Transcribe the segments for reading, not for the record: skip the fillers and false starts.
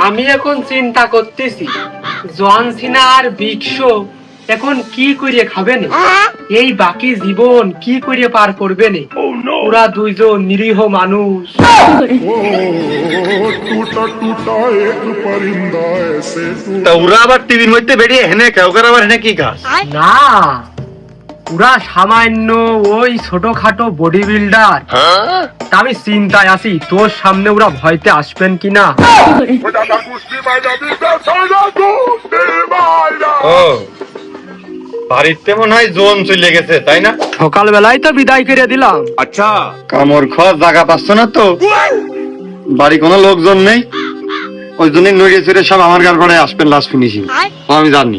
আমি এখন চিন্তা করতেছি জন সিনা আর বিগ শো এখন কি করে খাবেন, এই বাকি জীবন কি করে পার করবেন ওরা দুইজন নিরীহ মানুষ। তা ওরা আবার টিভির মধ্যে বেরিয়ে হেনে কেউ আবার হেনে কি কাজ? না, ওরা সামান্য ওই ছোটখাটো বডি বিল্ডার। আমি চিন্তায় আছি তোর সামনে ওরা ভয়তে আসবেন কিনা। ও বাড়িতে মনে হয় জোন চলে গেছে তাই না? সকাল বেলায় তো বিদায় করে দিলাম। আচ্ছা কামড় খাওয়ার জায়গা পাচ্ছ না তো? বাড়ি কোনো লোকজন নেই, ওই জন্যই নড়িয়ে চড়ে সব আমার গাড় ভাড়ায় আসবেন লাস্ট ফিনিশিং। আমি জানি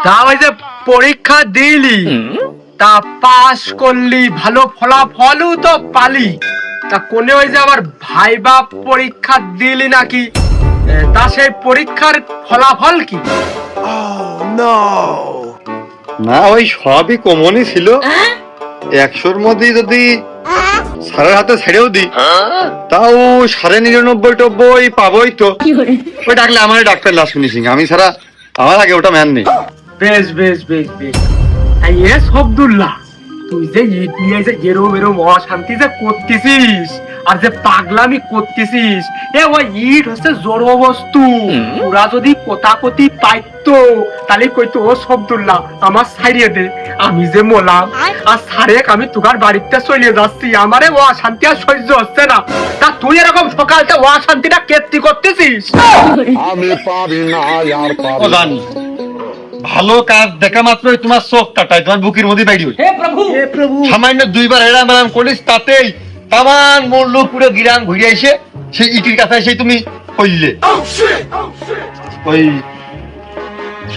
তা ওই যে পরীক্ষা দিলি, তা পাস করলি, ভালো ফলাফলও তো পালি, তা কোনে ওই যে আমার ভাইবা পরীক্ষা দিলি নাকি, তা সেই পরীক্ষার ফলাফল কি? না, ওই সবই কমনই ছিল। 100-র মধ্যে যদি স্যারের হাতে ছেড়েও দি তাও 99.99 পাবোই তো। ওই ডাকলে আমার ডাক্তার লাস্ট ফিনিশিং, আমি ছাড়া আমার আগে ওটা ম্যান নেই। বেশ বেশ বেশ বেশ। এ শব্দুল্লাহ, তুই যে ইট নিয়ে যে এরম এরম অশান্তি যে করতেছিস আর যে পাগলামি করতেছিস, ওই ইট হচ্ছে জড় বস্তু। ওরা যদি কোতাকতি পাইতো তাহলে কইতো ও শব্দুল্লাহ আমার ছাড়িয়ে দে, আমি যে মোলাম আর সারেক আমি তোকার বাড়িতে চলে যাচ্ছি, আমারে ও অশান্তি আর সহ্য হচ্ছে না। তা তুই এরকম সকালতে ও অশান্তিটা কেত্তি করতেছিস? আমি পারি না আর ও জানি ভালো কাজ দেখা মাত্রই তোমার চোখ কাটায়, তোমার বুকের মধ্যে বাইরে হে প্রভু, হে প্রভু। সামান্য দুইবার হেরাম হেরাম করিস, তাতেই তামান মূল্য পুরো গিরাম ঘুরে এসে সেই ইটির কাছে এসে তুমি কইলে। ওই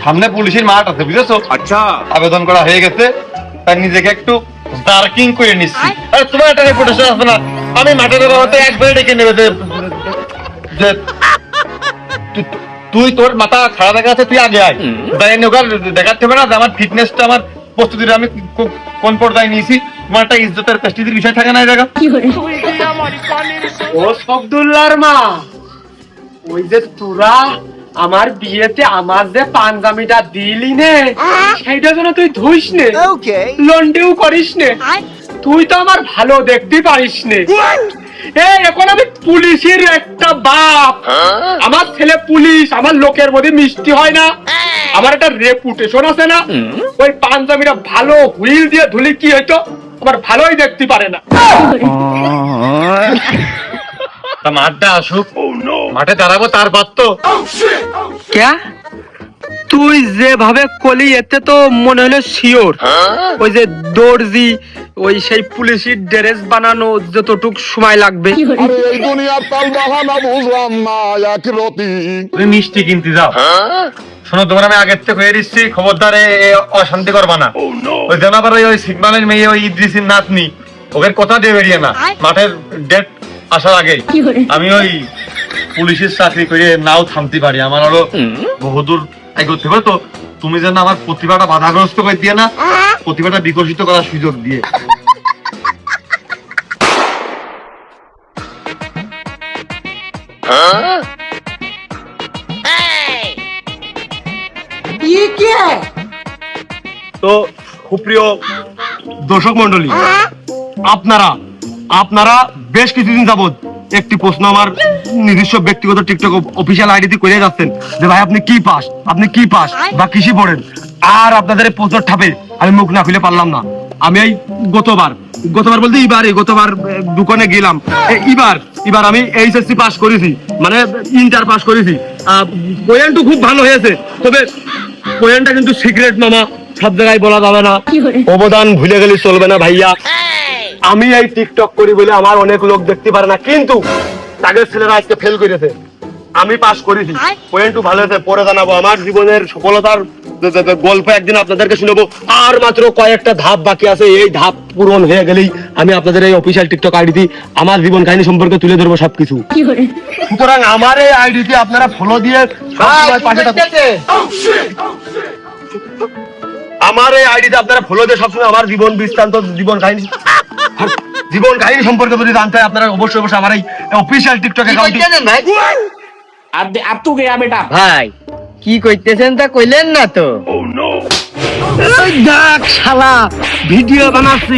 সামনে পুলিশের মাঠ আছে বুঝেছো? আচ্ছা, আবেদন করা হয়ে গেছে, তাই নিজেকে একটু জার্কিং করে নিচ্ছি। আরে তোমার একটা রেপুটেশন আছে না, আমি মাঠের বাবাতে একবারে ডেকে নেবে যে তুই তোর মাথা খারাপ দেখা আছে, তুই আগে আয়। দেখাতে হবে না যে আমার ফিটনেসটা, আমার প্রস্তুতিটা আমি কোন পর্যায়ে নিয়েছি। তোমার একটা ইজ্জতের প্রেস্টিজের বিষয় থাকে না এই জায়গা? ও শব্দুল্লাহর মা, ওই যে তোরা আমার বিয়েতে আমার যে পাঞ্জাবিটা দিলি নে, সেইটা যেন তুই ধুইস নে, লন্ডেও করিস নে। তুই তো আমার ভালো দেখতে পারিস নে। এখন আমি পুলিশের একটা বাপ, আমার ছেলে পুলিশ, আমার লোকের মধ্যে মিষ্টি হয় না, আমার একটা রেপুটেশন আছে না। ওই পাঞ্জাবিটা ভালো হুইল দিয়ে ধুলি কি হইতো, আমার ভালোই দেখতে পারে না। তা মাঠটা আসুক, মাঠে দাঁড়াবো তার বাদ তো। ক্যা তুই যেভাবে কলি এতে তো মনে হলো শিওর ওই যে দর্জি ওই সেই পুলিশের ড্রেস বানানো যতটুক সময় লাগবে। আরে এই দুনিয়ার তাল বাহানা বুঝলাম না এক রতি। তুমি মিষ্টি কিনতে যাও, শোনো তোমার আমি আগের থেকে হয়ে দিচ্ছি, খবরদারে অশান্তি করবা না। ওই যেন আবার ওই সিগনালের মেয়ে ওই ইদ্রিসির নাতনি, ওদের কথা দিয়ে বেরিয়ে না মাঠের ডেট আসার আগে। আমি ওই পুলিশের চাকরি করে নাও থামতে পারি, আমার আরো বহুদূর এগোতে হবে। তো তুমি যেন আমার প্রতিভাটা বাধাগ্রস্ত করে দিয়ে না, প্রতিভাটা বিকশিত করার সুযোগ দিয়ে। তো সুপ্রিয় দর্শক মন্ডলী, আপনারা বেশ কিছুদিন যাবত একটি প্রশ্ন আমার নিজস্ব ব্যক্তিগত টিকটক অফিসিয়াল আইডিতে করে যাচ্ছেন যে ভাই আপনি কি পাস বা কিসে পড়েন। আর আপনাদের এই প্রশ্ন ঠাপে আমি মুখ না খুলে পারলাম না। আমি এই গতবার বলতে গতবার দোকানে গেলাম, এবার আমি এইচএসসি পাস করেছি, মানে ইন্টার পাস করেছি। পয়েন্ট খুব ভালো হয়েছে, তবে পয়েন্টটা কিন্তু সিক্রেট মামা, সব জায়গায় বলা যাবে না। অবদান ভুলে গেলে চলবে না ভাইয়া। আমি এই টিকটক করি বলে আমার অনেক লোক দেখতে পারে না, কিন্তু তাদের ছেলেরা আজকে ফেল করেছে, আমি পাস করেছি, পয়েন্টও ভালো হয়েছে। পরে জানাবো আমার জীবনের সফলতার গল্প, একদিন আপনাদেরকে শুনাবো। আর মাত্র কয়েকটা ধাপ বাকি আছে, এই ধাপ পূরণ হয়ে গেলেই আমি আপনাদের এই অফিসিয়াল টিকটক আইডিতে আমার জীবন কাহিনী সম্পর্কে তুলে ধরবো সবকিছু। সুতরাং আমার এই আইডিতে আপনারা ফলো দিয়ে পাশে থাকুন। আমার এই আইডিতে আপনারা ফলো দিয়ে সবসময় আমার জীবন বৃত্তান্ত, জীবন কাহিনী সম্পর্কে যদি জানতে হয় আপনারা অবশ্যই অবশ্যই আমার এই অফিসিয়াল টিকটক অ্যাকাউন্টে। ভাই কি কইতেছেন তা কইলেন না তো? দেখ শালা, ভিডিও বানাচ্ছি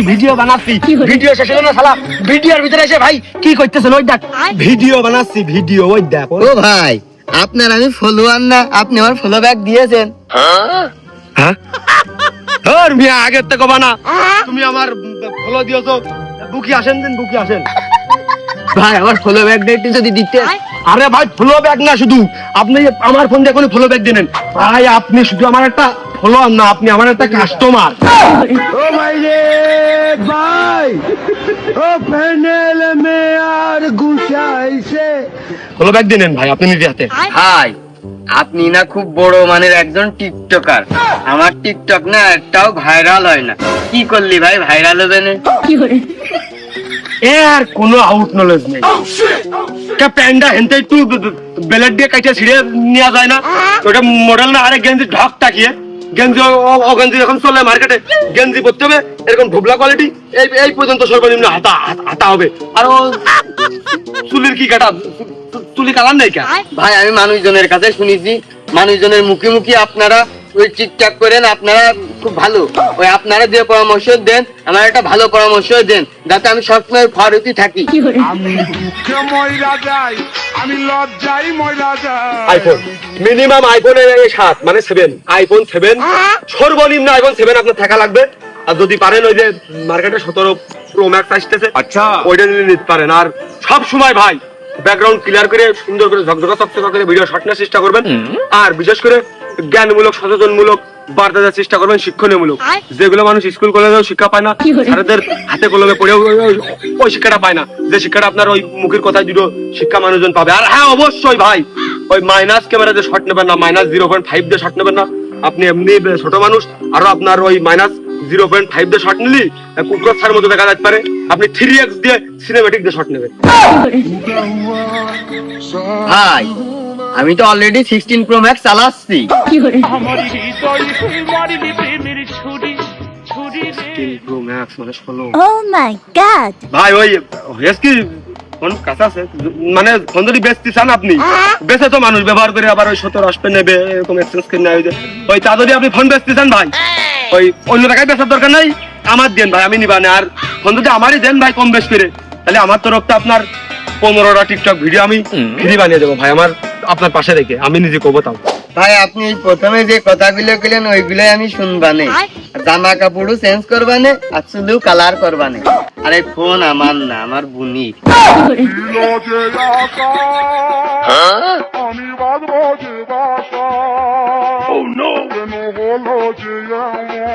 ভিডিও শেষ হলো না শালা, ভিডিওর ভিতরে এসে ভাই কি করতেছেন? ওই দেখ ভিডিও বানাচ্ছি, ভিডিও ওই দেখ। ও ভাই, আপনার আমি ফলোয়ার না, আপনি আমার ফলো ব্যাক দিয়েছেন। হ্যাঁ ধর মিয়া, আগের থেকে বানা, তুমি আমার ফলো দিয়েছো। বুকি আসেন দিন, বুকি আসেন। ভাই আমার ফলো ব্যাক একটু যদি দিতে। আরে ভাই ফলো ব্যাক না, শুধু আপনি আমার ফোন দিয়ে কোনো ফলো ব্যাক দিলেন ভাই, আপনি শুধু আমার একটা ফলোয়ার না, আপনি আমার একটা কাস্টমার। ও ভাই রে ভাই, ও প্যানেল মে আর গুছাইছে, ফলো ব্যাক দিলেন ভাই আপনি নিজে হাতে। ভাই আপনি না খুব বড় মানের একজন টিকটকার, আমার টিকটক না একটাও ভাইরাল হয় না। কি করলি ভাই ভাইরাল হবে না? এর কোনো আউট নলেজ নেই। কা প্যান্ডা হেনতে একটু বেলেট দিয়ে কাইটা ছিড়ে নেওয়া যায় না? ওটা মডেল না, আরে গেঞ্জি ঢক টাকিয়ে গেঞ্জি, ও গেঞ্জি এখন চলে মার্কেটে, গেঞ্জি পরতে হবে এরকম ঢোবলা কোয়ালিটি, এই পর্যন্ত সর্বনিম্ন হাতা হবে। আর ও চুলির কি কাটা, চুলি কালার নাই কা? ভাই আমি মানুষজনের কাছে শুনেছি, মানুষজনের মুখে মুখে আপনারা ওই টিকটক করেন, আপনারা খুব ভালো। ওই আপনারা যে পরামর্শ দেন আমার একটা ভালো পরামর্শ দেন, যাতে আমি সবসময় ফারুতি থাকি। আমি দুঃখে ময়রা যাই, আমি লজ্জাই ময়রা যাই। আইফোন মিনিমাম আইফোন 7 মানে 7, আইফোন 7 সর্বনিম্ন আইফোন 7 আপনার থাকা লাগবে। আর যদি পারেন ওই যে মার্কেটে 17 প্রো ম্যাক্স আসতেছে, আচ্ছা ওইটা নিতে পারেন। আর সব সময় ভাই ব্যাকগ্রাউন্ড ক্লিয়ার করে সুন্দর করে ঝকঝকা চকচকা করে ভিডিও শট নেওয়ার চেষ্টা করবেন। আর বিশেষ করে জ্ঞানমূলক, সচেতনমূলক বার্তা দেওয়ার চেষ্টা করবেন, শিক্ষণীয়মূলক, যেগুলো মানুষ স্কুল কলেজেও শিক্ষা পায় না, স্যারদের হাতে কলমে পড়েও ওই শিক্ষাটা পায় না, যে শিক্ষাটা আপনার ওই মুখের কথায় দুটো শিক্ষা মানুষজন পাবে। আর হ্যাঁ অবশ্যই ভাই ওই মাইনাস ক্যামেরা দিয়ে শট নেবেন না, -0.5 দিয়ে শট নেবেন না। আপনি এমনি ছোট মানুষ, আরো আপনার ওই -0.5 দিয়ে শট নিলি কুকুরছার মতো দেখা যেতে পারে। আপনি 3x দিয়ে সিনেমেটিক দিয়ে শট নেবেন। ভাই আমি তো অলরেডি 16 প্রো ম্যাক্স চালাচ্ছি। Pro Max মানে 16। Oh my god! ভাই ওই হেস কি ফোন কাছে আছে, মানে ফোন যদি বেচতে চান আপনি, বেচে তো মানুষ ব্যবহার করে আবার ওই 17 আসবে নেবে, এরকম এক্সচেঞ্জ করে নেয়। ওই তা যদি আপনি ফোন বেচতে চান ভাই, ওই অন্য টাকায় বেচার দরকার নাই, আমার দেন ভাই, আমি নিবানে। আর ফোন যদি আমারই দেন ভাই কম বেশ করে, তাহলে আমার তরফটা আপনার 15টা টিকটক ভিডিও আমি ফ্রি বানিয়ে দেবো ভাই, আমার আপনার পাশে রেখে, আমি নিজে করবো তাও। ভাই আপনি প্রথমে যে কথাগুলো কইলেন ওইগুলোই আমি শুনবানে, জামা কাপড়ও চেঞ্জ করবানে, আর চুলও কালার করবানে। আর এই ফোন আমার না, আমার বুনি। লজে আকা, আমি বাঁধবো যে বাসা। কেন হলো যে এমন?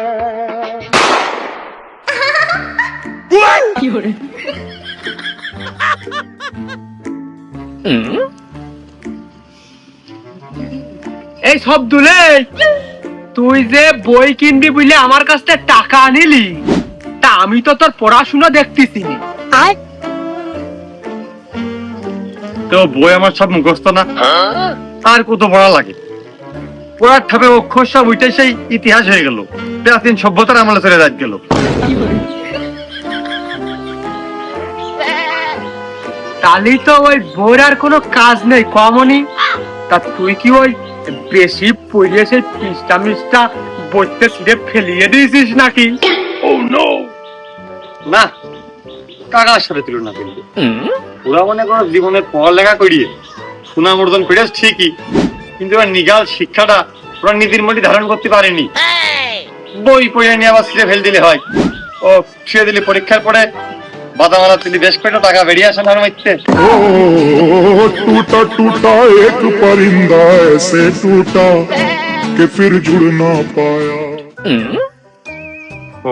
এই সব দুলে, তুই যে বই কিনবি বুঝলে আমার কাছ থেকে টাকা আনিলি, তা আমি তো তোর পড়াশোনা দেখতেছি। তো বই আমার সব মুখস্থ না, আর কত পড়া লাগে? পড়ার ঠাপে অক্ষর সব উঠে সেই ইতিহাস হয়ে গেল, প্রাচীন সভ্যতার আমলে চলে যাই গেল। তাহলে তো ওই বইয়ের আর কোনো কাজ নেই কমনি। তা তুই কি ওই বেশি পড়িয়ে সেই পৃষ্ঠা মিষ্টা বইতে ছিঁড়ে ফেলিয়ে দিয়েছিস নাকি? না, টাকার সাথে তুলনা করবো, ওরা মনে করো জীবনের পড়ালেখা করিয়ে সুনাম অর্জন করে ঠিকই, কিন্তু ওরা নিগাল শিক্ষাটা ওরা নীতির মধ্যে ধারণ করতে পারেনি। বই পড়ে নিয়ে আবার ছিঁড়ে ফেল দিলে হয়, ও ছিঁড়ে দিলে পরীক্ষার পরে বাদামালা তুলি বেশ কয়টা টাকা বেরিয়ে আসে না মাইতে। ओ टूटा टूटा एक परिंदा ऐसे टूटा कि फिर जुड़ ना पाया। ও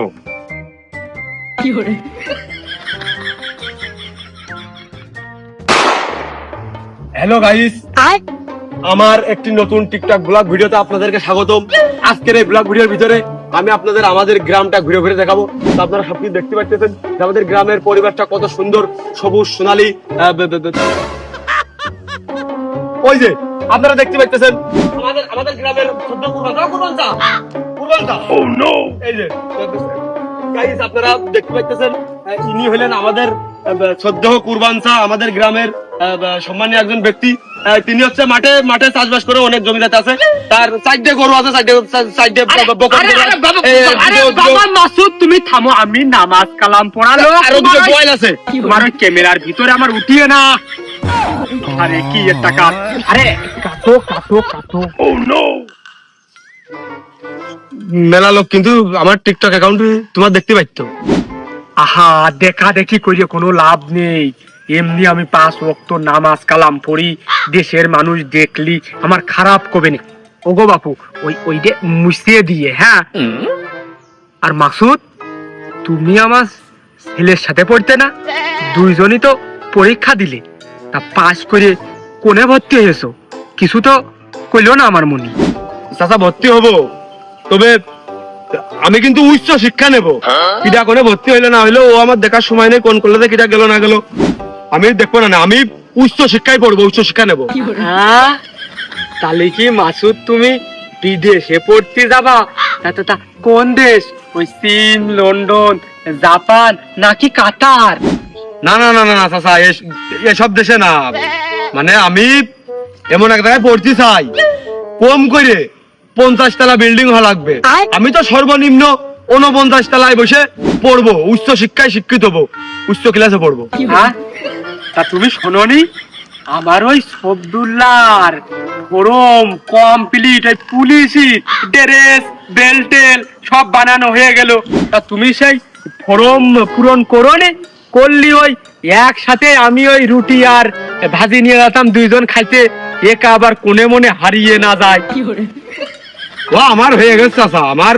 হ্যালো গাইস, আমার একটি নতুন টিকটক ব্লগ ভিডিওতে আপনাদেরকে স্বাগতম। আজকের এই ব্লগ ভিডিওর ভিতরে আমি আপনাদের আমাদের গ্রামটা ঘুরে ঘুরে দেখাবো। তো আপনারা সবকিছু দেখতে পাচ্ছেন যে আমাদের গ্রামের পরিবেশটা কত সুন্দর, সবুজ সোনালী। ওই যে আপনারা দেখতে পাচ্ছেন আমাদের গ্রামের কুরবানটা এই যে গাইস আপনারা দেখতে পাচ্ছেন ইনি হলেন আমাদের শ্রদ্ধেয় কুরবান শাহ, আমাদের গ্রামের সম্মানীয় একজন ব্যক্তি। তিনি হচ্ছে মাঠে মাঠে চাষবাস করে অনেক জমিদার আছে, তার সাইডে গরু আছে, সাইডে বকর বাবা মাসুদ তুমি থামো, আমি নামাজ কালাম পড়ালো আর ওদিকে বয়েল আছে। তোমার ওই ক্যামেরার ভিতরে আমার উঠিয়ে না। আরে কি এর টাকা, আরে কাটো কাটো কাটো। মেলা লোক কিন্তু আমার টিকটক অ্যাকাউন্টে তোমার দেখতে পাইতো। আহা দেখা দেখি কইরে কোনো লাভ নেই, এমনি আমি 5 ওয়াক্ত নামাজ কালাম পড়ি, দেশের মানুষ দেখলি আমার খারাপ কবে না। ওগো বাপু ওই ওইটা মুছিয়ে দিয়ে, হ্যাঁ। আর মাসুদ তুমি আমার ছেলের সাথে পড়তে না, দুইজনই তো পরীক্ষা দিলে, তা পাস করে কোনে ভর্তি হয়েছো? কিছু তো কইলো না আমার মনে। চাচা ভর্তি হব, তবে আমি কিন্তু উচ্চ শিক্ষা নেব। কিটা কোনে ভর্তি হইলে না হইলো ও আমার দেখার সময় নেই, কোন কলেজে কিটা গেল না গেল আমি দেখবো না, আমি উচ্চ শিক্ষায় পড়বো, উচ্চ শিক্ষা নেব। হ্যাঁ তাহলে কি মাসুদ তুমি বিদেশে পড়তে যাবা? তা কোন দেশ? ওই চীন, লন্ডন, জাপান নাকি কাতার? না না না না না চাচা, এসব দেশে না, মানে আমি এমন এক জায়গায় পড়তে চাই, কম করে 50 তলা বিল্ডিং হওয়া লাগবে। আমি তো সর্বনিম্ন 49 তলায় বসে পড়বো, উচ্চ শিক্ষায় শিক্ষিত হবো, উচ্চ ক্লাসে পড়বো। হ্যাঁ তা তুমি শোনোনি আমার ওই সবদুল্লার ফরম কমপ্লিট, ওই পুলিশি ড্রেস বেল্টেল সব বানানো হয়ে গেল। তা তুমি সেই ফরম পূরণ করোনি? করলি ওই একসাথে আমি ওই রুটি আর ভাজি নিয়ে যেতাম, দুইজন খাইতে, একা আবার কোনে মনে হারিয়ে না যায়। ও আমার হয়ে গেছে চাচা, আমার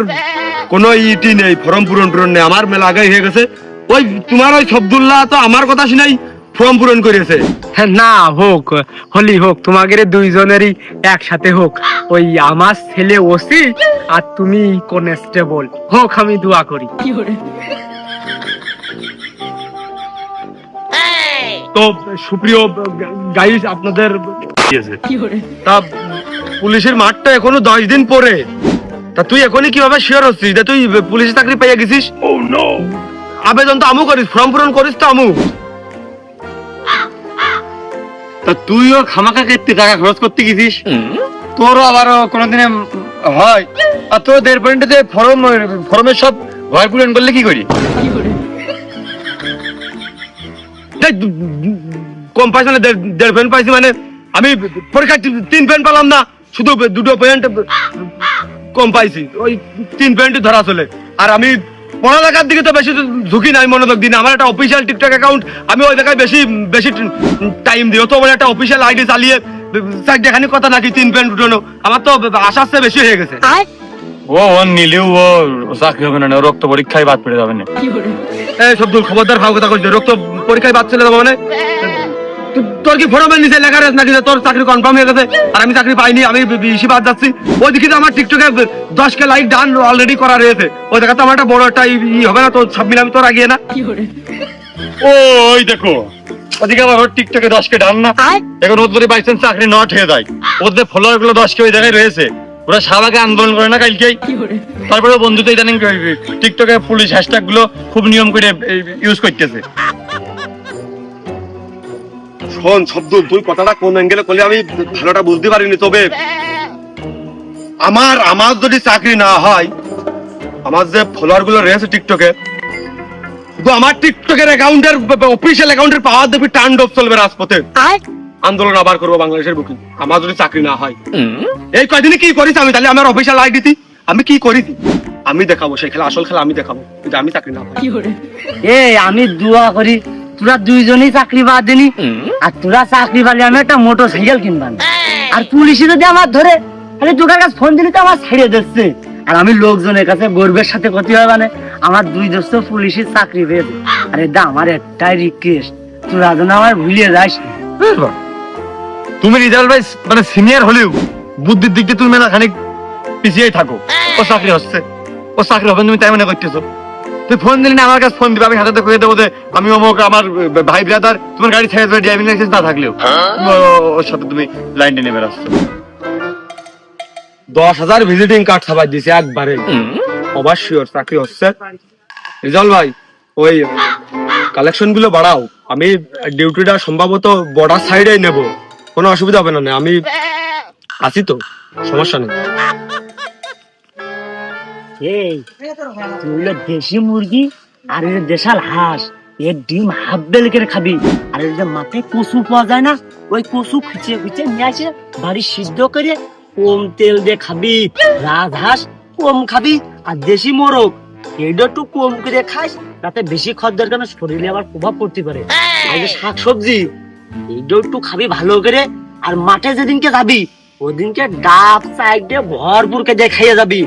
কোনো ইটি নেই, ফর্ম পূরণ নেই, আমার মেলা আগে হয়ে গেছে। ওই তোমার ওই সবদুল্লাহ তো আমার কথা শুনেই ফর্ম পূরণ করেছে। হ্যাঁ না হোক, হলি হোক, তোমাদের দুইজনেরই একসাথে হোক, ওই আমার ছেলে ওসি আর তুমি কনস্টেবল হোক, আমি দোয়া করি। তো সুপ্রিয় গাইস আপনাদের তা পুলিশের মাঠটা এখনো 10 দিন পরে, তা তুই এখনই কিভাবে শিওর হচ্ছিস যে তুই পুলিশের চাকরি পেয়ে গেছিস? আবেদন তো আমু করিস, ফর্ম পূরণ করিস তো আমু। তা তুইও খামাকা ক্ষেত্রে টাকা খরচ করতে গেছিস, তোরও আবারও কোনোদিনে হয়, আর তোর 1.5 ফর্মের সব ঘর পূরণ করলে কি করি? কম পাইছি না, 1.5 পেন পাইছি, মানে আমি পরীক্ষা 3 পেন পেলাম না, শুধু 2 পয়েন্ট কম পাইছি, ওই 3 পয়েন্ট ধরা চলে। আর আমি পড়ালেখার দিকে তো বেশি ঝুঁকি নাই, মনোযোগ দিই না, আমার একটা অফিসিয়াল টিকটক অ্যাকাউন্ট, আমি ওই জায়গায় বেশি বেশি টাইম দিই। তো বলে একটা অফিসিয়াল আইডি চালিয়ে দেখানি কথা নাকি 3 পয়েন্ট উঠানো, আমার তো আশার চেয়ে বেশি হয়ে গেছে। ও নিলেও ও চাকরি হবে না, রক্ত পরীক্ষায় বাদ পড়ে যাবে না। এই সবদুল খবরদার ভাব কথা কইছে, রক্ত পরীক্ষায় বাদ চলে যাবো মানে? তোর কি ফরমের নিচে লেখা রয়েছে নাকি তোর চাকরি কনফার্ম হয়ে গেছে আর আমি চাকরি পাইনি, আমি বেশি বাদ যাচ্ছি? ওইদিকে তো আমার টিকটকে 10K লাইক ডান অলরেডি করা রয়েছে, ওই জায়গা তো আমার একটা বড় একটা ই হবে না? তোর সব মিলে আমি তোর আগিয়ে না। ওই দেখো ওদিকে আবার টিকটকে 10K ডান না, এখন ওর যদি বাইচান্স চাকরি নট হয়ে যায়, ওদের ফলোয়ার গুলো 10K ওই জায়গায় রয়েছে, ওরা শাহবাগে আন্দোলন করে না কালকেই। তারপরে বন্ধু তো ইদানিং টিকটকে পুলিশ হ্যাশট্যাগ গুলো খুব নিয়ম করে ইউজ করতেছে। শোন শব্দুল, তুই কথাটা কোন অ্যাঙ্গেলে করলে আমি ভালোটা বুঝতে পারিনি, তবে আমার যদি চাকরি না হয়, আমার যে ফলোয়ার গুলো রয়েছে টিকটকে, তো আমার টিকটকের অ্যাকাউন্টের অফিসিয়াল অ্যাকাউন্টের পাওয়ার দেখবি টান্ডব চলবে রাজপথে, আন্দোলন আবার করবো বাংলাদেশের বুকে, আমার যদি চাকরি না হয়। এই কয়দিনে কি করিস আমি তাহলে আমার অফিসিয়াল আইডিতে আমি কি করি আমি দেখাবো, সেই খেলা আসল খেলা আমি দেখাবো, কিন্তু আমি চাকরি না পাই। আমি দোয়া করি তোরা দুইজনই চাকরি পাওয়া, আর তোরা চাকরি পালে আমি একটা মোটর সাইকেল কিনবাম। আর পুলিশে যদি আমার ধরে, তাহলে তোর কাছে ফোন দিলে তো আমার ছেড়ে দিচ্ছে। আর আমি লোকজনের কাছে গর্বের সাথে ক্ষতি হয়, মানে আমার 2 দোস্ত পুলিশের চাকরি পেয়েছে। আরে দা আমার একটাই রিকোয়েস্ট, তোরা যেন আমার ভুলিয়ে যাস। তুমি রিজাল্ট ভাই মানে সিনিয়র হলেও বুদ্ধির দিক দিয়ে তুমি মেলা খানিক পিছিয়েই থাকো। ও চাকরি হচ্ছে, ও চাকরি হবে তুমি তাই মনে করতেছো? তুই ফোন দিলি না, আমার কাছে ফোন দিবে, আমি হাতে কয়ে দেবো যে আমি অমুক আমার ভাই ব্রাদার, তোমার গাড়ি ছেড়ে দেবে, ড্রাইভিং লাইসেন্স না থাকলেও ওর সাথে তুমি লাইন টেনে বেড়াচ্ছ। 10,000 ভিজিটিং কার্ড ছাপাই দিছে একবারে। অবশ্যই ওর চাকরি হচ্ছে। রিজাল ভাই, ওই কালেকশন গুলো বাড়াও। আমি ডিউটিটা সম্ভবত বর্ডার সাইডে নেব, কোনো অসুবিধা হবে না। আমি আছি তো, সমস্যা নেই। এই তুই হলো দেশি মুরগি আর এই যে দেশাল হাঁস, এর ডিম হাফ বেল করে খাবি। আর এই যে মাথায় কচু পাওয়া যায় না, ওই কচু খুঁচিয়ে খুঁচিয়ে নিয়ে আসে বাড়ি সিদ্ধ করে কম তেল দিয়ে খাবি। রাজহাঁস কম খাবি, আর দেশি মোরগ এটা একটু কম করে খাস, তাতে বেশি খাদ্যের কারণে শরীরে আবার প্রভাব পড়তে পারে। আর যে শাকসবজি এইটাও একটু খাবি ভালো করে। আর মাঠে যেদিনকে যাবি ওদিনকে ডাব সাইডে ভরপুর কেটে খাইয়ে যাবি,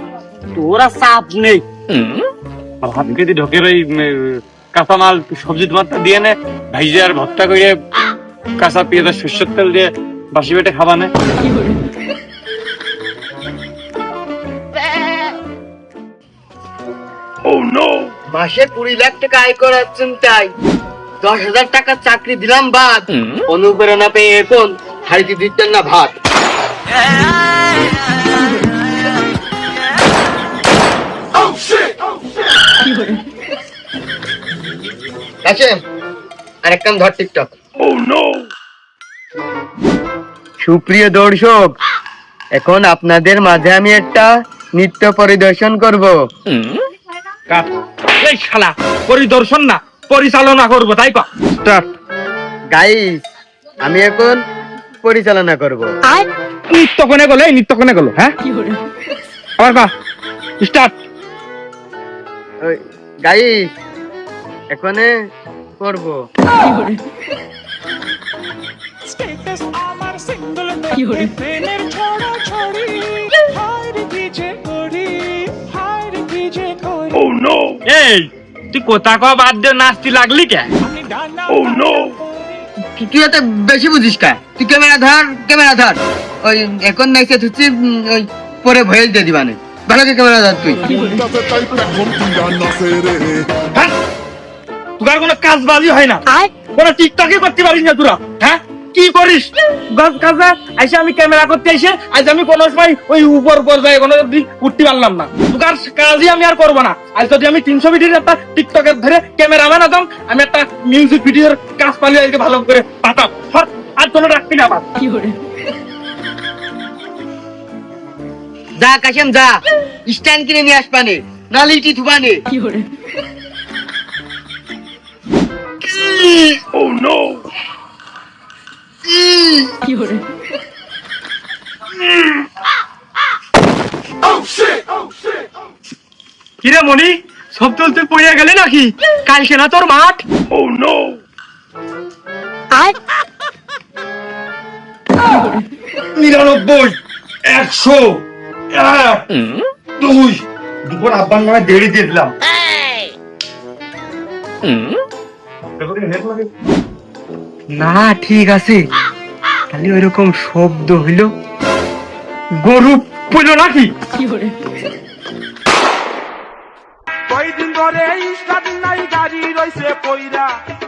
তোরা চাপ নেই। হাত কেটে ঢোকের ওই কাঁচামাল সবজি তোমার দিয়ে নে, ভাইজে আর ভর্তা করে কাঁচা পেঁয়াজ আর সর্ষের তেল দিয়ে বাসি বেটে খাবা না। মাসে 20 লাখ টাকা আয় করাচ্ছেন, তাই 10,000 টাকা চাকরি দিলাম বাদ, অনুপ্রেরণা পেয়ে এখন হাড়িতে দিচ্ছেন না ভাত। কাশেম, আরেকটা ধর টিকটক। সুপ্রিয় দর্শক, এখন আপনাদের মাঝে আমি একটা নৃত্য পরিদর্শন করব। এই শালা পরিদর্শন না, পরিচালনা করবো, তাই পা স্টার্ট। গাইস, আমি এখন পরিচালনা করব। নৃত্য কোনে গেলো, এই নৃত্য কোনে গেলো? হ্যাঁ, আবার পা স্টার্ট। গাইস, এখানে করব। স্ট্যাটাস আমার সিঙ্গল মেয়ে প্রেমের ছড়া ছড়ি, হায় রে কি যে করি, হায় রে কি যে করি। এই তুই কোথা কো বাদ দিয়ে নাচতে লাগলি কে? আমি ডানা তুই এত বেশি বুঝিস কা? তুই ক্যামেরা ধর। ওই এখন নাইছে তুই ওই পরে ভয়েস দিয়ে দিবানে। ভালো করে ক্যামেরা ধর তুই। Punta se cae con tu naceré. হ্যাঁ, তোর কোনো কাজ বাজি হয় না, কোনো টিকটকই করতে পারিস না তোরা। হ্যাঁ, কি করিস গাছ কাজে আইসে? আমি ক্যামেরা করতে এসে আজ আমি কোনো সময় ওই উপর পর্যায়ে কোনো উঠতে পারলাম না। তোর কাজই আমি আর করবো না। আজ যদি আমি 300 ভিডিওর একটা টিকটকের ধরে ক্যামেরাম্যান হতাম, আমি একটা মিউজিক ভিডিওর কাজ পালিয়ে আজকে ভালো করে পাতাম। আর কোনো রাখবি না আমার। যা কাশেম যা, স্ট্যান্ড কিনে নিয়ে আসবানে, নালে ইটি থুবানে। কিরে মনি, সব তুলতে পড়ে গেলে নাকি? কালকে না তোর মাঠ? 99, 100, 2 দুপুর আব্বার নামে দেরি দিয়ে দিলাম। না ঠিক আছে, খালি ওইরকম শব্দ হইল। গরু পইল নাকি? কয়দিন ধরে স্টার্ট নাই, গাড়ি রইছে কইরা,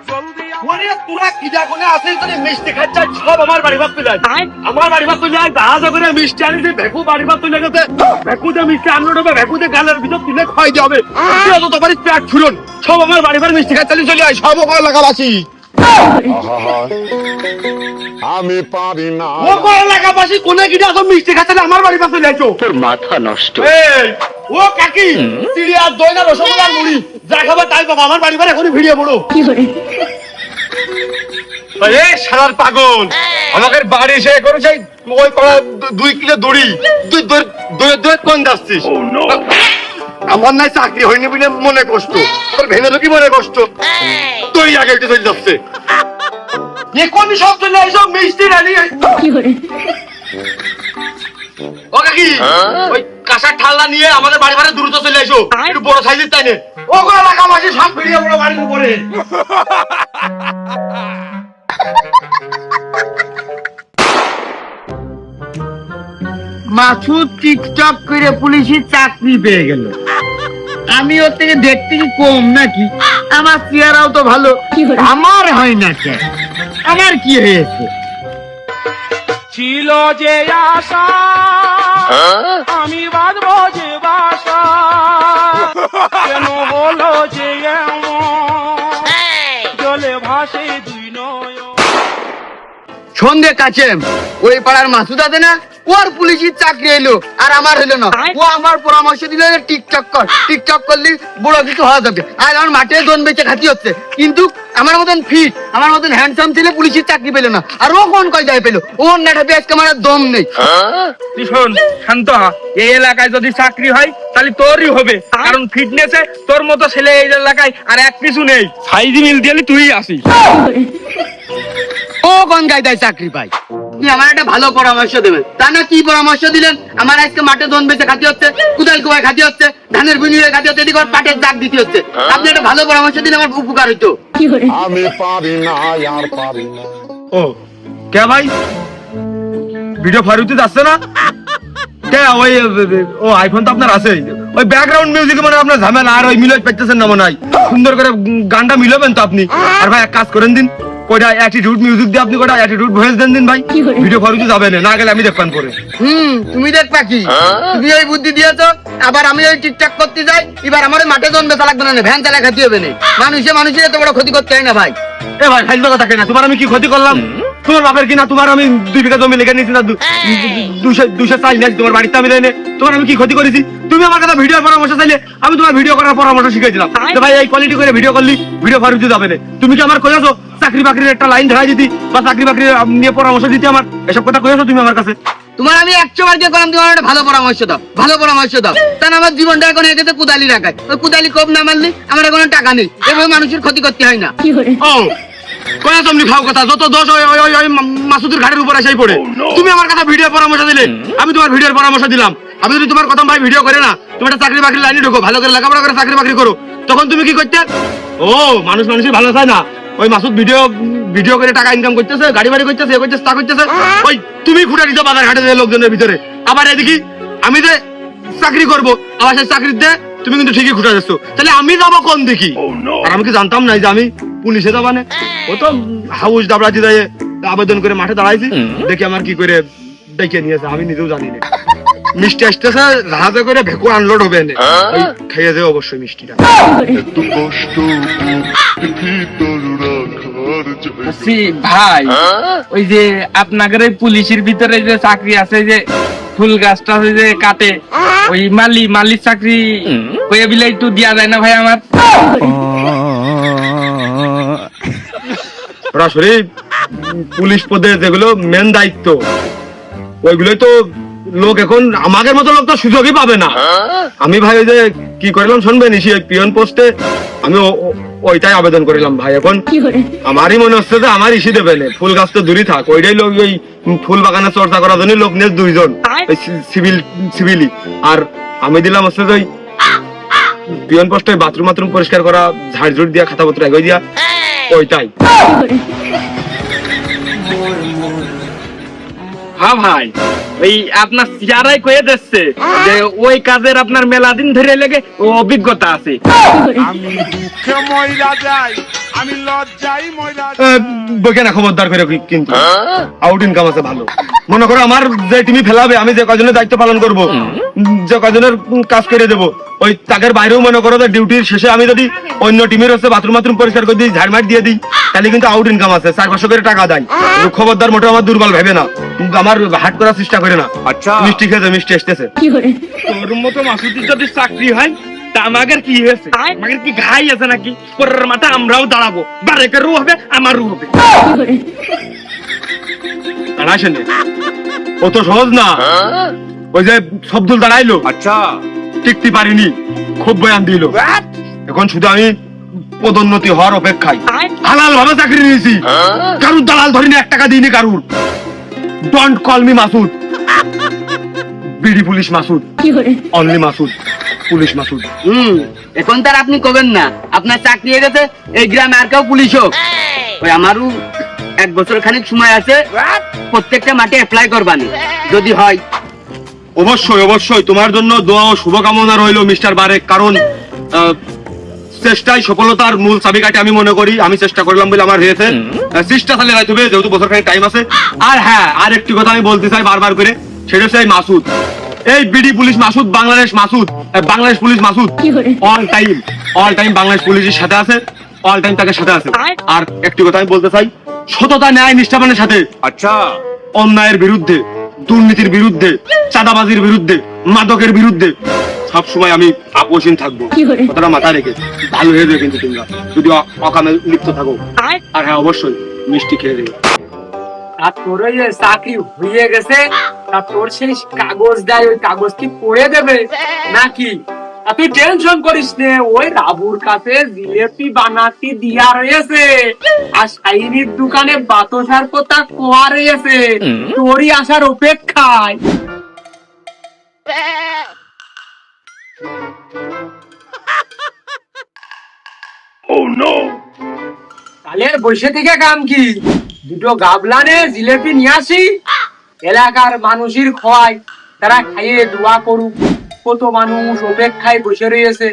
জলদি ওরে তোরা কি জাগনে আছে? তোরে মিষ্টি খাচ্ছা সব আমার বাড়ি ভাত তুলে আমার বাড়ি ভাত তুলে জাহাজ করে মিষ্টি আনিছে। ভেকু বাড়ি ভাত তুলে গেছে, ভেকুতে মিষ্টি আনলোড হবে, ভেকুতে গালের ভিতর তুলে খাই যাবে। তো তোমার পেট ফুলন সব আমার বাড়ি ভাত মিষ্টি খাচ্ছা চলে আয়, সব ওখানে লাগাবাসি। আমি পারি না। ও করে লাগাবাসি কোনে গিয়ে আসো মিষ্টি খাচ্ছা আমার বাড়ি ভাত তুলে আইছো। তোর মাথা নষ্ট। এই ও কাকি, চিড়িয়া দই না রসগোল্লার মুড়ি যা খাবে তাই বাবা, আমার বাড়ি ভাত এখনই ভিডিও বড়। এ শালার পাগল, আমাদের বাড়ি এসে করেছে ওই 2 কিলো দড়ি, তুই দড়ি কোন যাচ্ছিস? আমার নাই চাকরি হয়নি বলে মনে কষ্ট, তোর ভেঙে কি মনে কষ্ট? তুই আগে একটু চলে যাচ্ছে এখনই সব চলে আইসো মিষ্টি রানি। ও কাকি, ওই কাঁসার ঠাল্লা নিয়ে আমাদের বাড়ি ভাড়া দ্রুত চলে আইসো, একটু বড় সাইজের তাই নে। ও করে লাগা মাসে সব ভিডিও বড় বাড়ির উপরে। মাসুদ টিকটক করে পুলিশের চাকরি পেয়ে গেল। আমি ওর থেকে দেখতে কি কম নাকি? আমার চেহারাও তো ভালো, আমার হয় না কেন? আমার কি হয়েছে? ছিল যে আশা আমি বাঁধবো যে বাসা কেন হলো যে এমন জলে ভাসে দুই নয়ন। সন্ধে কাছে ওই পাড়ার মাসুদ আছে না, ওর পুলিশের চাকরি এলো আর আমার হলো না। ও আমার পরামর্শ দিল যে টিকটক কর, টিকটক করলে বড় কিছু হওয়া যাবে। আর আমার মাঠে দোন বেচে খাতি হচ্ছে, কিন্তু আমার মতন ফিট, আমার মতন হ্যান্ডসাম ছেলে পুলিশের চাকরি পেলো না। আর ও কোন কয়দায় পেলো? ওর নাঠাবে আজকে আমার আর দম নেই। তুই শোন, শান্ত হ। এই এলাকায় যদি চাকরি হয় তাহলে তোরই হবে, কারণ ফিটনেসে তোর মতো ছেলে এই এলাকায় আর এক কিছু নেই। সাইজি মিল দিলি তুই আসিস। ও কোন কায়দায় চাকরি পাই? আপনি আমার একটা ভালো পরামর্শ দেবেন। তা না কি পরামর্শ দিলেন? আমার আজকে মাঠে দোন বেচে খাতি হচ্ছে, কুদাল কুবায় খাতি হচ্ছে, ধানের বিনিয়োগে খাতি হচ্ছে, এদিকে পাটের দাগ দিতে হচ্ছে। আপনি একটা ভালো পরামর্শ দিলে আমার উপকার হইতো। আমি পারি না আর পারি না। ও কে ভাই ভিডিও ফারুতে যাচ্ছে না কে? ওই ও আইফোন তো আপনার আছে, ওই ব্যাকগ্রাউন্ড মিউজিক মানে আপনার ঝামেলা, আর ওই মিলাইতে পারতেছেন না মনে হয়। সুন্দর করে গানটা মিলাবেন তো আপনি। আর ভাই এক কাজ করেন দিন, কয়টা অ্যাটিটিউড মিউজিক দিয়ে আপনি কয়টা অ্যাটিটিউড ভয়েস দেন দিন ভাই। ভিডিও ফারুতে যাবে না, না গেলে আমি দেখবেন পরে। তুমি দেখবা কি? তুমি ওই বুদ্ধি দিয়েছো, আবার আমি ওই টিকটক করতে যাই, এবার আমার ওই মাঠে দোন বেচা লাগবে না, ভ্যান চালা খাতি হবে না। মানুষের এত বড় ক্ষতি করতে হয় না ভাই। এ ভাই ফাইল কথা না, তোমার আমি কি ক্ষতি করলাম? তোমার বাপের কিনা, তোমার আমি 2 বিঘা জমি লিখে নিয়েছি না, 200 চাল নিয়েছি তোমার বাড়িতে আমি রেনে। তোমার আমি কি ক্ষতি করেছি? তুমি আমার কথা ভিডিও পরামর্শ চাইলে আমি তোমার ভিডিও করার পরামর্শ শিখিয়ে দিলাম যে ভাই এই কোয়ালিটি করে ভিডিও করলি ভিডিও ফারুতে যাবে না। তুমি কি আমার কইছো চাকরি বাকরির একটা লাইন ধরাই দিতি বা চাকরি বাকরি নিয়ে পরামর্শ দিতে? আমার এসব কথা কইছো তুমি আমার কাছে? তোমার আমি 100 বার দিয়ে করলাম, তোমার একটা ভালো পরামর্শ দাও, ভালো পরামর্শ দাও। তা না আমার জীবনটা এখন হয়ে গেছে কুদালি রাখায়। ওই কুদালি কোপ না মারলে আমার কোনো টাকা নেই। এভাবে মানুষের ক্ষতি করতে হয় না। ও কয়া তুমি খাও কথা, যত দোষ ওই ওই ওই মাসুদের ঘাড়ের উপর এসেই পড়ে। তুমি আমার কথা ভিডিও পরামর্শ দিলে, আমি তোমার ভিডিওর পরামর্শ দিলাম। আমি যদি তোমার কথা ভাই ভিডিও করে না, তুমি একটা চাকরি বাকরি লাইনে ঢোকো, ভালো করে লেখাপড়া করে চাকরি বাকরি করো, তখন তুমি কি করতে? ও মানুষই ভালো চায় না, ওই মাসুদ ভিডিও করে টাকা ইনকাম করতেছে, গাড়ি বাড়ি করতেছে, এ করতেছে, তা করতেছে। ওই তুমি খুঁটে দিতে বাজার ঘাটে লোকজনের ভিতরে। আবার এদিকে আমি যে চাকরি করবো, আবার সেই চাকরিতে তুমি কিন্তু ঠিকই খুঁটে যাচ্ছ। তাহলে আমি যাবো কোন দিকে? আর আমি কি জানতাম না যে আমি পুলিশে যাবা না? ও তো হাউস দাবড়াতে যায় আবেদন করে মাঠে দাঁড়াইছি, দেখি আমার কি করে ডেকে নিয়েছে, আমি নিজেও জানি না। মিষ্টি আসতেছে জাহাজে করে, ভেকু আনলোড হবে না, ওই খেয়ে যাবে অবশ্যই মিষ্টিটা। এত কষ্ট ভিতর রাখার ভাই ওই যে আপনাদের ওই পুলিশের ভিতরে যে চাকরি আছে, যে ফুল গাছটা যে কাটে, ওই মালির চাকরি ওই বিলে একটু দিয়া যায় না ভাই আমার? সরাসরি পুলিশ পদে যেগুলো মেন দায়িত্ব, ওইগুলোই তো লোক এখন আমাদের মতো লোক তো সুযোগই পাবে না। আমি ভাই ওই যে কি করলাম শুনবেন, পিয়ন পোস্টে আমি ওইটাই আবেদন করিলাম ভাই। এখন আমারই মনে হচ্ছে যে আমার ইসি দেবে না, ফুল গাছ তো দূরই থাক, ওইটাই লোক ওই ফুল বাগানে চর্চা করার জন্য লোক নিয়ে 2 জন সিভিলি। আর আমি দিলাম হচ্ছে যে ওই পিয়ন পোস্টে বাথরুম পরিষ্কার করা, ঝাড়ঝুড় দিয়া, খাতাপত্র এগোই দিয়া, ওইটাই। হ্যাঁ ভাই, ওই আপনার চেহারাই কয়ে দিচ্ছে যে ওই কাজের আপনার মেলা দিন ধরে লেগে অভিজ্ঞতা আছে। আমি দুঃখে মইরা যাই, আমি লজ্জাই মইরা বইকে না খবরদার করে, কিন্তু আউট ইনকাম আছে ভালো। মনে করো আমার যে টিমি ফেলাবে, আমি যে কজনের দায়িত্ব পালন করব, যে কজনের কাজ করে দেবো, ওই তাকের বাইরেও মনে করো যে ডিউটির শেষে আমি যদি অন্য টিমের হচ্ছে বাথরুম পরিষ্কার করে দিই, ঝাড়মাট দিয়ে দিই, তাহলে কিন্তু আউট ইনকাম আছে, 400 করে টাকা দেয়। খবরদার মোটে আমার দুর্বল ভেবে না, আমার হাট করার চেষ্টা করে না। আচ্ছা মিষ্টি খেতে, মিষ্টি আসতেছে। তোর মতো মাসুদের যদি চাকরি হয় তা আমাদের কি হয়েছে? আমাদের কি ঘাই আছে নাকি? পরের মাথা আমরাও দাঁড়াবো, বারেকেরও হবে আমারও হবে। দাঁড়াইছে না, ও তো সহজ না। ওই যে শব্দুল দাঁড়াইলো, আচ্ছা টিকতে পারিনি, খুব বয়ান দিল। এখন শুধু আমি পদোন্নতি হওয়ার অপেক্ষায়। হালাল ভাবে চাকরি নিয়েছি, কারুর দালাল ধরিনি, 1 টাকা দিইনি কারুর। Don't call me Masud, BD police Masud, only Masud, police Masud. এখন তার আপনি কবেন না, আপনার চাকরি হয়ে গেছে, এই গ্রামে আর কেউ পুলিশ হোক। ওই আমারও 1 বছর খানিক সময় আছে, প্রত্যেকটা মাঠে অ্যাপ্লাই করবানি, যদি হয়। অবশ্যই তোমার জন্য দোয়া ও শুভকামনা রইল মিস্টার বারেক, কারণ চেষ্টাই সফলতার মূল চাবিকাঠি আমি মনে করি। আমি চেষ্টা করলাম বলে আমার হয়েছে, চেষ্টা চালিয়ে যাইতে হবে, যেহেতু বছর খানিক টাইম আছে। আর হ্যাঁ, আর একটি কথা আমি বলতে চাই বারবার করে, সেটা হচ্ছে এই মাসুদ, এই BD police Masud, Bangladesh Masud, Bangladesh police Masud all time Bangladesh পুলিশের সাথে আছে, অল টাইম তাকে সাথে আছে। আর একটি কথা আমি বলতে চাই, সততা ন্যায় নিষ্ঠাবানের সাথে, আচ্ছা, অন্যায়ের বিরুদ্ধে, দুর্নীতির বিরুদ্ধে, চাঁদাবাজির বিরুদ্ধে, মাদকের বিরুদ্ধে সবসময় আমি আপোষহীন থাকবো। কথাটা মাথায় রেখে ভালো হয়ে যাবে কিন্তু তোমরা যদি অকামে লিপ্ত থাকো। আর হ্যাঁ, অবশ্যই মিষ্টি খেয়ে দেবে। আর তোর ওই চাকরি হয়ে গেছে, তা তোর সেই কাগজ দেয়, ওই কাগজ কি পড়ে দেবে নাকি? আর তুই টেনশন করিস নে, ওই রাবুর কাছে জিলেপি বানাতে দিয়া রয়েছে, আর শাইনির দোকানে বাতাসার কথা কোয়া রয়েছে, তোরই আসার অপেক্ষায়। তাহলে বসে থেকে কাম কি? দুটো গাবলানে জিলেপি নিয়ে আসি, এলাকার মানুষের খোয়াই, তারা খাইয়ে দোয়া করুক। কত মানুষ অপেক্ষায় বসে রয়েছে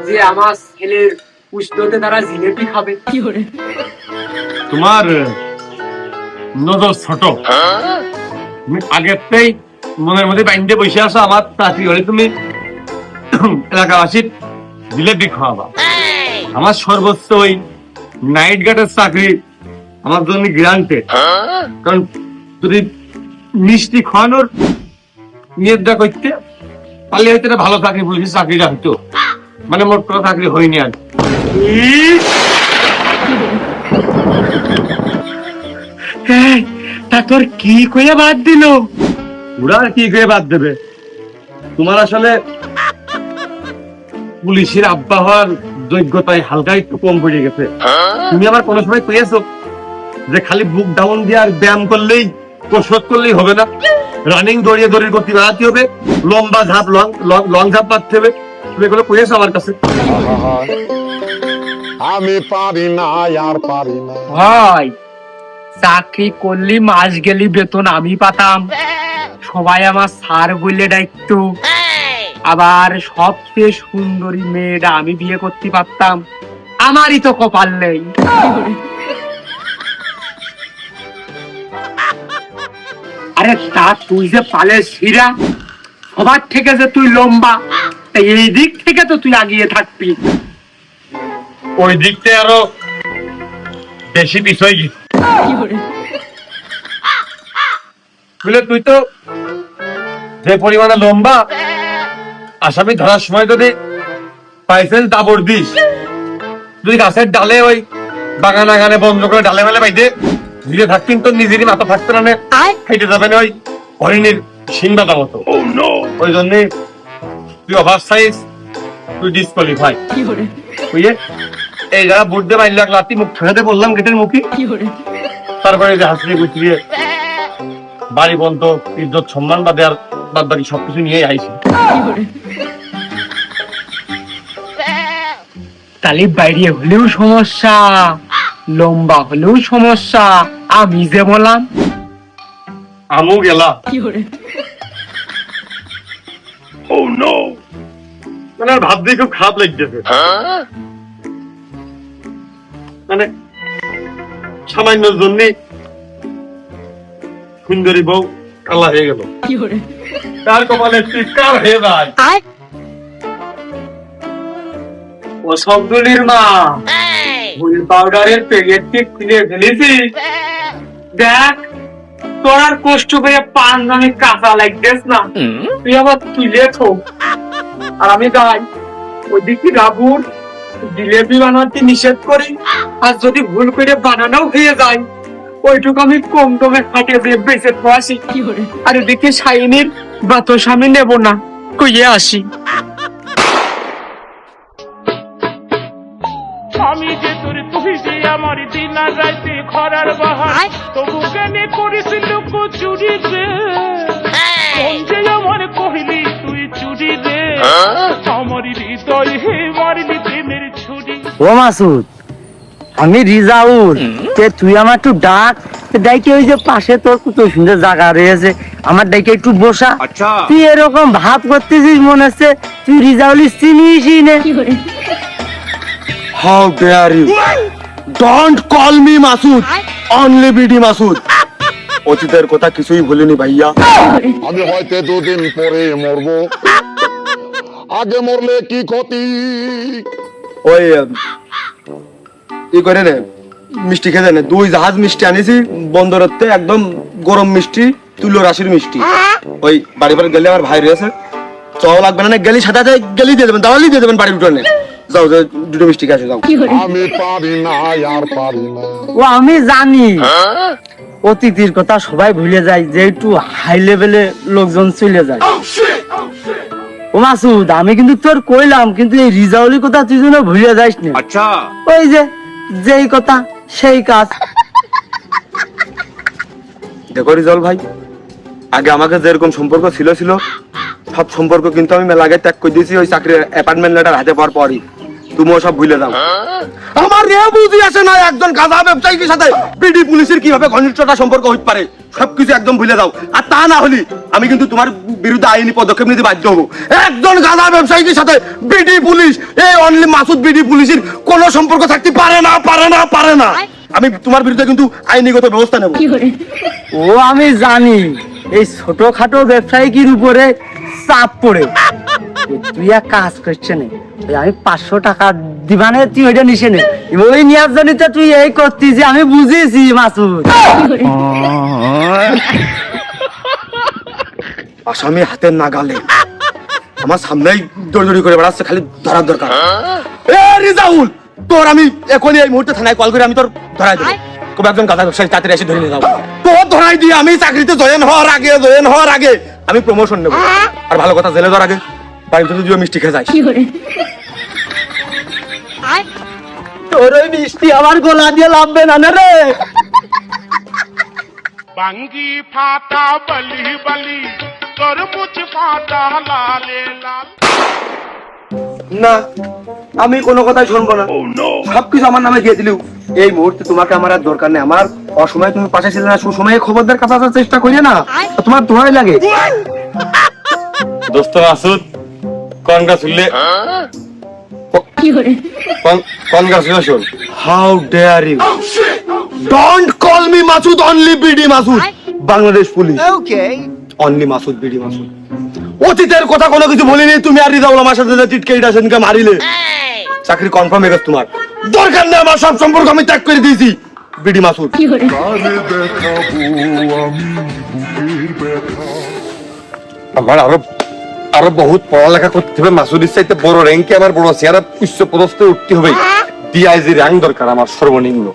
যে আমার ছেলের পুষ্পতে তারা জিলেপি খাবে। তোমার নজর ছোট, তুমি আগেরটাই মনের মধ্যে বাইন্দে বসে আসো আমার চাকরি হলে তুমি এলাকাবাসীর জিলেপি খাওয়াবা। আমার সর্বোচ্চ ওই নাইট গার্ডের চাকরি আমার জন্য গ্রান্টেড, কারণ যদি মিষ্টি খাওয়ানোর নিয়তটা করতে পারলে হয়তো একটা ভালো চাকরি, পুলিশের চাকরিটা হইতো, মানে মোট কোনো চাকরি হয়নি আর। তা তোর কি কইয়া বাদ দিল? ওরা আর কি করে বাদ দেবে? তোমার আসলে পুলিশের আব্বা হওয়ার যোগ্যতায় হালকা একটু কম পড়ে গেছে। তুমি আমার কোনো সময় পেয়েছো যে খালি বুক ডাউন দিয়ে আর ব্যায়াম করলেই, কসরত করলেই হবে না, রানিং দড়িয়ে দড়িয়ে গতি বাড়াতে হবে, লম্বা ঝাঁপ, লং ঝাঁপ মারতে হবে, তুমি এগুলো পেয়েছো আমার কাছে? আমি পারি না আর পারি না। ভাই, চাকরি করলি মাস গেলি বেতন আমি পাতাম, সবাই আমার স্যার বললে দায়িত্ব, আবার সবচেয়ে সুন্দরী মেয়েটা আমি বিয়ে করতে পারতাম, আমারই তো কপাল নেই। আরে তা তুই যে পালের শিরা, সবার থেকে যে তুই লম্বা, তাই এই দিক থেকে তো তুই আগিয়ে থাকবি। ওই দিকতে আরো বেশি বিষয় গেছে। বুঝলে, তুই তো যে পরিমাণে লম্বা, আসামি ধরার সময় যদি পাইসেন্স দাবড় দিস, তুই গাছের ডালে ওই বাগান আগানে বন্ধ করে ডালে মেলে বাইতে ধীরে থাকতেন, তো নিজেরই মাথা থাকতো না, হেঁটে যাবে না ওই হরিণীর সিংবাদা মতো। ওই জন্য তুই ওভার সাইজ, তুই ডিসকোয়ালিফাই। বুঝলে, এই যারা বুট দিয়ে মাইল লাগলো, তুই মুখ ঠেকাতে বললাম গেটের মুখে, তারপরে যে হাসিয়ে গুছিয়ে বাড়ি বন্ধ, ইজ্জত সম্মান বাদে আর বাদ বাকি সবকিছু নিয়ে আইছি। তাহলে বাইরে হলেও সমস্যা, লম্বা হলেও সমস্যা, আমি যে বললাম আমু গেলা। মানে আর ভাব দিয়ে খুব খারাপ লাগতেছে, মানে সামান্য জন্য সুন্দরী বউ কালা হয়ে গেল, তার কপালে টিকার হয়ে যায়। ও শব্দলির মা, হুইল পাউডারের প্যাকেটটি খুলে ফেলেছি, দেখ তোর আর কষ্ট করে পান আমি কাঁচা লাগতেস না, তুই আবার তুলে থোক, আর আমি যাই ওইদিকে রাবুর জিলেপি বানাতে নিষেধ করি, আর যদি ভুল করে বানানো হয়ে যায় ওইটুকু আমি কম দামে খাটিয়ে দিয়ে বেঁচে তো আসি, আর এদিকে শাইনির বাতাস আমি নেব না, কইয়ে আসি। আমি যে তোর, তুই যে আমার, দিন আর রাতে খরার বাহার, তবু কেনে করিস লোক চুরি রে, কোন যে আমার কহিলি তুই চুরি রে, আমার হৃদয় হে মারলি প্রেমের ছুরি। ও মাসুদ, আমি রিজাউল, তুই আমার একটু ডাক, ডাইকে ওই যে পাশে তোর কত সুন্দর জায়গা রয়েছে, আমার ডাইকে একটু বসা। তুই এরকম ভাব করতেছিস মনে হচ্ছে তুই রিজাউল চিনিসই না। How dare you? Don't call me Masood, only BD Masood. অতীতের কথা কিছুই ভুলিনি ভাইয়া। আমি হয়তো 2 দিন পরে মরবো, আগে মরলে কি ক্ষতি? ওই ই করে নে, মিষ্টি খেতে নে, 2 জাহাজ মিষ্টি আনিছি বন্দরতে, একদম গরম মিষ্টি, তুলো রাশির মিষ্টি। ওই বাড়ি বাড়ি গেলে আমার ভাই রয়েছে, চাও লাগবে না, গেলি সাথে গেলি দিয়ে দেবেন, দাওয়ালি দিয়ে দেবেন বাড়ির উঠোনে। যাও যাও, 2টো মিষ্টি খেয়ে আসো, যাও। আমি পারি না, আর পারি না। ও আমি জানি অতীতের কথা সবাই ভুলে যায়, যে একটু হাই লেভেলে লোকজন চলে যায়। ও মাসুদ, আমি কিন্তু তোর কইলাম, কিন্তু এই রিজাউলি কথা তুই যেন ভুলে যাস না। আচ্ছা, ওই যে যেই কথা সেই কাজ। দেখো রিজাল ভাই, আগে আমাকে যেরকম সম্পর্ক ছিল সব সম্পর্ক কিন্তু আমি মেলা আগে ত্যাগ করে দিয়েছি। ওই চাকরির অ্যাপার্টমেন্ট লেটার হাতে পাওয়ার পরই তুমিও সব ভুলে যাও। আমার বুঝি আসে না একজন গাধা ব্যবসায়ীর সাথে বিডি পুলিশের কিভাবে ঘনিষ্ঠতা সম্পর্ক হইতে পারে, সবকিছু একদম ভুলে যাও। আর তা না হলে আমি কিন্তু তোমার বিরুদ্ধে আইনি পদক্ষেপ নিতে বাধ্য হবো। একজন গাধা ব্যবসায়ীর সাথে বিডি পুলিশ, এই অনলি মাসুদ বিডি পুলিশের কোনো সম্পর্ক থাকতে পারে না, পারে না, পারে না। আমি তোমার বিরুদ্ধে কিন্তু আইনিগত ব্যবস্থা নেব। ও আমি জানি এই ছোটখাটো ব্যবসায়ীর উপরে চাপ পড়ে। তুই এক কাজ করছে না, আমি 500 টাকা দিবানে, তুই ওইটা নিশে নে। ওই নিয়ার জন্য তুই এই করতি, যে আমি বুঝেছি মাসুদ। আসামি হাতের নাগালে আমার সামনেই দৌড়দৌড়ি করে বেড়াচ্ছে, খালি ধরার দরকার। এ রিজাউল, তোর আমি এখনই এই মুহূর্তে থানায় কল করে আমি তোর ধরাই দেবো। কবে একজন গাধা ব্যবসায়ী তাড়াতাড়ি এসে ধরে নিয়ে যাও। তোর ধরাই দিয়ে আমি চাকরিতে জয়েন হওয়ার আগে আমি প্রমোশন নেবো। আর ভালো কথা, জেলে যাওয়ার আগে বাড়িতে যদি মিষ্টি খেয়ে যাই। তোর ওই মিষ্টি আমার গোলা দিয়ে লাভবে না রে। বাঙ্গি ফাটা বলি বলি, তরমুজ ফাটা লালে লাল। না, আমি কোনো কথাই শুনবো না। সবকিছু আমার নামে দিয়ে দিলেও এই মুহূর্তে তোমাকে আমার আর দরকার নেই। আমার অসময়ে তুমি পাশে ছিলে না, সুসময়ে খবরদার কাছে আসার চেষ্টা করিয়ে না, তোমার দোহাই লাগে। দোস্ত Masud, congratulation. How dare you, don't call me Masud, only BD Masud, Bangladesh police. Only Masud, BD Masud. অতীতের কথা কোনো কিছু বলিনি। তুমি আর রিজাউল আমার সাথে টিটকেইটা সেদিনকে মারিলে, চাকরি কনফার্ম হয়ে গেছে। তোমার দরকার নেই, আমার সব সম্পর্ক আমি ত্যাগ করে দিয়েছি। বিডি মাসুদ। কানে দেখাবো আমি বুকের ব্যথা। আমার আরো বহুত পড়ালেখা করতে হবে, মাসুদের চাইতে বড় র্যাঙ্কে, আমার বড় চেয়ারে উচ্চ পদস্থে উঠতে হবে। ডিআইজি র্যাঙ্ক দরকার আমার সর্বনিম্ন।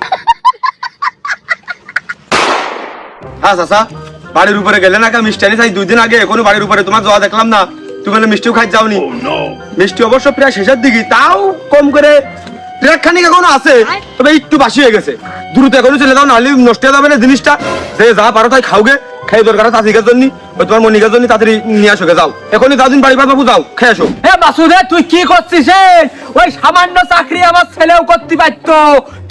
হ্যাঁ চাচা, বাড়ির উপরে গেলে না, মিষ্টি আনি চাই 2 দিন আগে, এখনো বাড়ির উপরে তোমার যাওয়া দেখলাম না। তুমি মিষ্টিও খাই যাওনি। মিষ্টি অবশ্য প্রায় শেষের দিকে, তাও কম করে ট্রেকখানিক এখনো আছে, তবে একটু বাসি হয়ে গেছে। দ্রুত এখনো চলে যাও, নাহলে নষ্ট হয়ে যাবে না জিনিসটা। যে যা পারো তাই খাওগে, খেয়ে দরকার চাষিকার জন্য, ওই তোমার মনিকার জন্য তাড়াতাড়ি নিয়ে আসো। যাও এখনই, যাও দিন বাড়ি বাবু, যাও খেয়ে আসো। হে মাসুদে, তুই কি করছিস? ওই সামান্য চাকরি আমার ছেলেও করতে পারতো,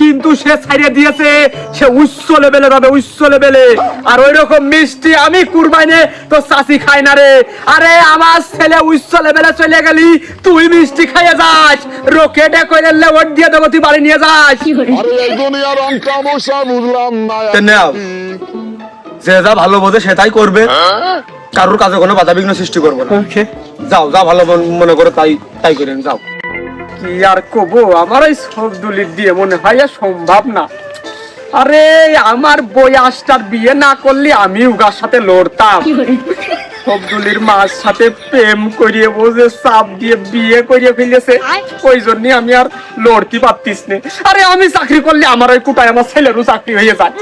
কিন্তু সে ছাড়িয়ে দিয়েছে। সে উচ্চ লেভেলে যাবে, উচ্চ লেভেলে। আর ওই রকম মিষ্টি আমি কুরবাইনে তো চাষি খাই না রে। আরে আমার ছেলে উচ্চ লেভেলে চলে গেলি, তুই মিষ্টি খাইয়ে যাস, রকেটে করে লেওয়ার দিয়ে দেবো, তুই বাড়ি নিয়ে যাস। আরে এই দুনিয়ার অঙ্ক মশা বুঝলাম না। নাও, যে যা ভালো বোঝে সেটাই করবে, কারোর কাজে কোনো বাধা বিঘ্ন সৃষ্টি করবো না। যাও যাও, ভালো মনে করে তাই করেন, যাও। কি আর কব, আমার এই সবদুলির দিয়ে মনে হয় আর সম্ভব না। আরে আমার বয়াসটার বিয়ে না করলে আমি উগার সাথে লড়তাম। সবদুলির মার সাথে প্রেম করিয়ে বসে চাপ দিয়ে বিয়ে করিয়ে ফেলেছে, ওই জন্য আমি আর লড়তে পারতিস না। আরে আমি চাকরি করলে আমার ওই কোটায় আমার ছেলেরও চাকরি হয়ে যায়।